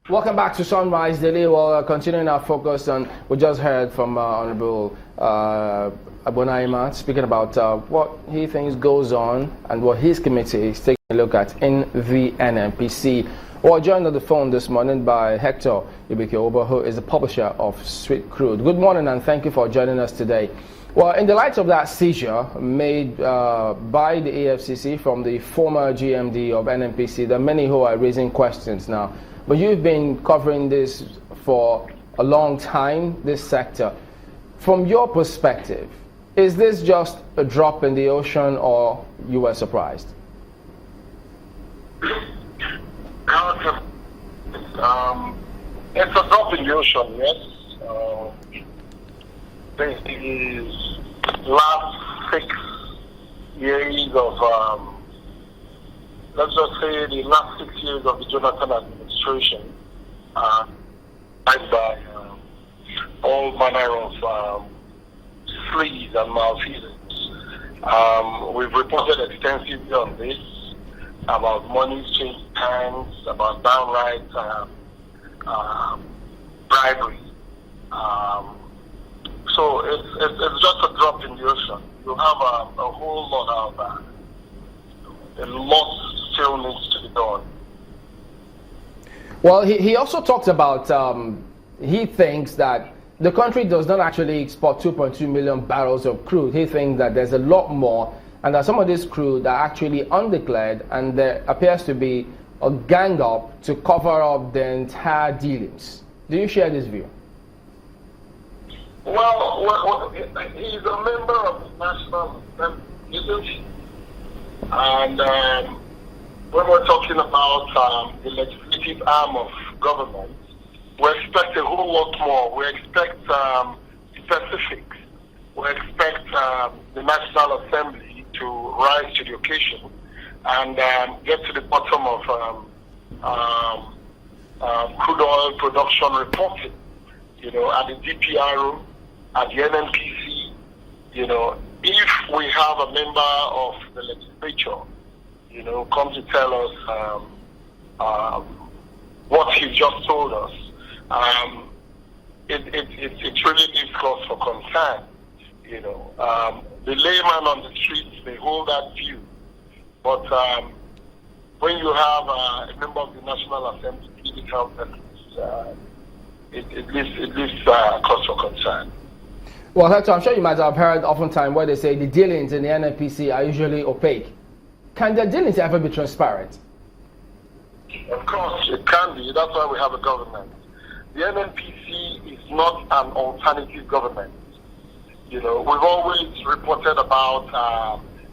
Welcome back to Sunrise Daily. Well, continuing our focus on, we just heard from Honorable Agbonayinma speaking about what he thinks goes on and what his committee is taking a look at in the NNPC. We're joined on the phone this morning by Hector, who is the publisher of Sweet Crude. Good morning and thank you for joining us today. Well, in the light of that seizure made by the AFCC from the former GMD of NNPC, there are many who are raising questions now. But you've been covering this for a long time, this sector. From your perspective, is this just a drop in the ocean or you were surprised? It's a drop in the ocean, yes. The last 6 years of, let's just say the last 6 years of the Jonathan administration, by all manner of sleaze and malfeasance. We've reported extensively on this, about money changing hands, about downright bribery. So it's just a drop in the ocean. You have a whole lot out there. A lot still needs to be done. Well, he also talked about, he thinks that the country does not actually export 2.2 million barrels of crude. He thinks that there's a lot more, and that some of this crude are actually undeclared, and there appears to be a gang up to cover up the entire dealings. Do you share this view? Well, he's a member of the National Assembly, and when we're talking about the legislative arm of government, we expect a whole lot more. We expect specifics. We expect the National Assembly to rise to the occasion and get to the bottom of crude oil production reporting, at the DPRO, at the NNPC. If we have a member of the legislature, come to tell us what he just told us, it really leaves cause for concern. The layman on the streets, they hold that view. But when you have a member of the National Assembly leading it leaves cause for concern. Well, Hector, I'm sure you might have heard oftentimes where they say the dealings in the NNPC are usually opaque. Can the dealings ever be transparent? Of course, it can be. That's why we have a government. The NNPC is not an alternative government. We've always reported about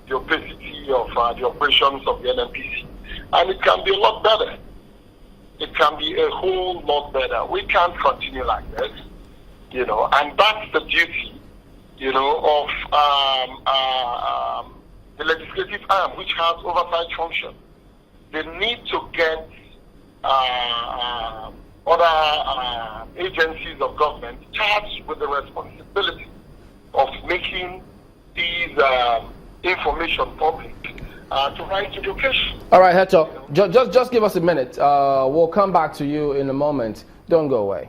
the opacity of the operations of the NNPC, and it can be a lot better. It can be a whole lot better. We can't continue like this, and that's the duty, of the legislative arm, which has oversight function. They need to get other agencies of government charged with the responsibility of making these information public to rise to the occasion. All right, Hector, just give us a minute. We'll come back to you in a moment. Don't go away.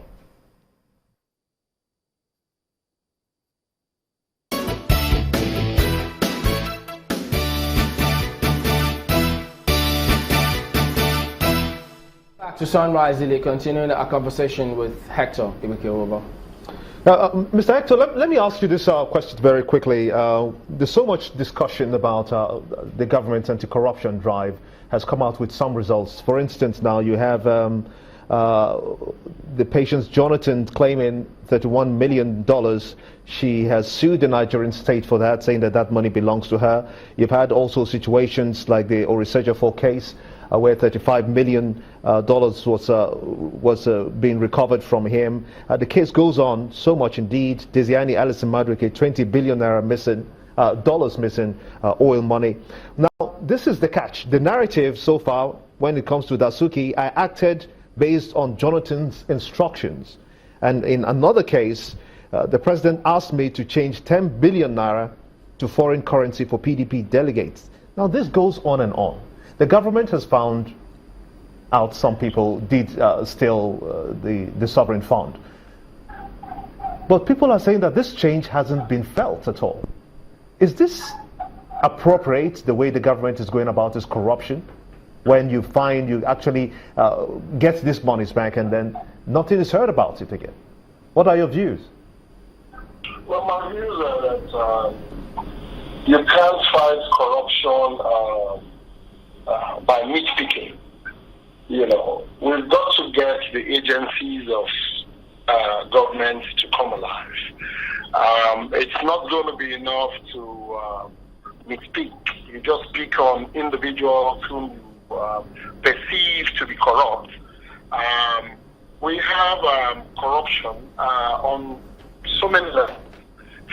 Back to Sunrise Daily, continuing our conversation with Hector. Mr. Hector, let me ask you this question very quickly. There's so much discussion about the government's anti-corruption drive has come out with some results. For instance, now you have the patient's Jonathan claiming $31 million. She has sued the Nigerian state for that, saying that money belongs to her. You've had also situations like the Oriseja case, where $35 million was being recovered from him. The case goes on so much indeed. Desiani Alison Madrike, $20 billion missing, dollars missing, oil money. Now, this is the catch. The narrative so far, when it comes to Dasuki, I acted based on Jonathan's instructions. And in another case, the president asked me to change 10 billion naira to foreign currency for PDP delegates. Now, this goes on and on. The government has found out some people did steal the sovereign fund. But people are saying that this change hasn't been felt at all. Is this appropriate, the way the government is going about this corruption, when you find you actually get these monies back and then nothing is heard about it again? What are your views? Well, my views are that you can't fight corruption by nitpicking. You know, we've got to get the agencies of government to come alive. It's not going to be enough to nitpick. You just pick on individuals whom you perceive to be corrupt. We have corruption on so many levels,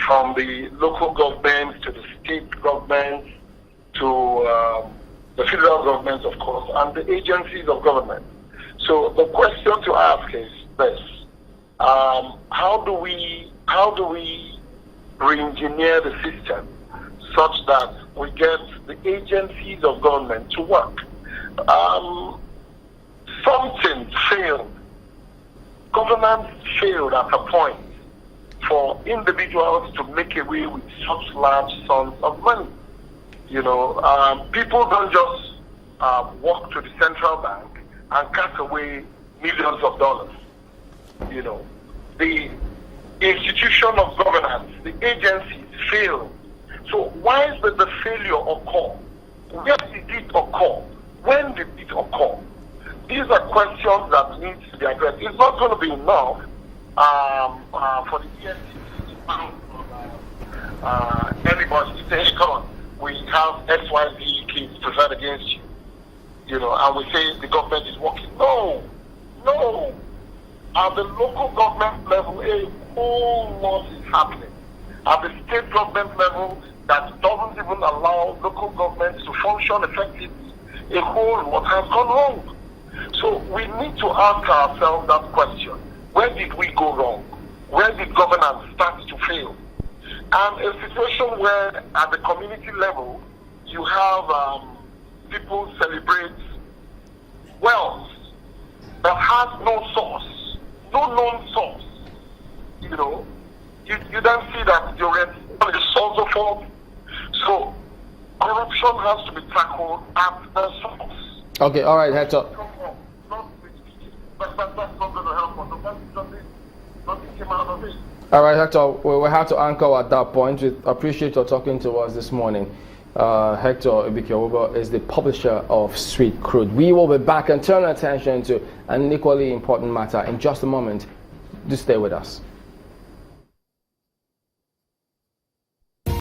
from the local government to the state government to the federal government, of course, and the agencies of government. So the question to ask is this: how do we re-engineer the system such that we get the agencies of government to work? Something failed. Governance failed at a point for individuals to make away with such large sums of money. You know, people don't just walk to the central bank and cut away millions of dollars. You know, the institution of governance, the agencies failed. So why did the failure occur? Where did it occur? When did it occur? These are questions that need to be addressed. It's not going to be enough for the EFCC to pound on anybody to say, hey, come on, we have XYZ kids preferred against you. You know, and we say the government is working. No. At the local government level, a whole lot is happening. At the state government level, that doesn't even allow local governments to function effectively, a whole lot has gone wrong. So we need to ask ourselves that question: where did we go wrong? Where did governance start to fail? And a situation where at the community level you have people celebrate wealth that has no source, no known source. You know, you don't see that the orientation is also fault. So corruption has to be tackled at the source. Okay, all right, Hector. But that's not going to help us. Nothing came out of it. All right, Hector, we'll have to anchor at that point. We appreciate your talking to us this morning. Hector Ibikeoba is the publisher of Sweet Crude. We will be back and turn attention to an equally important matter in just a moment. Do stay with us.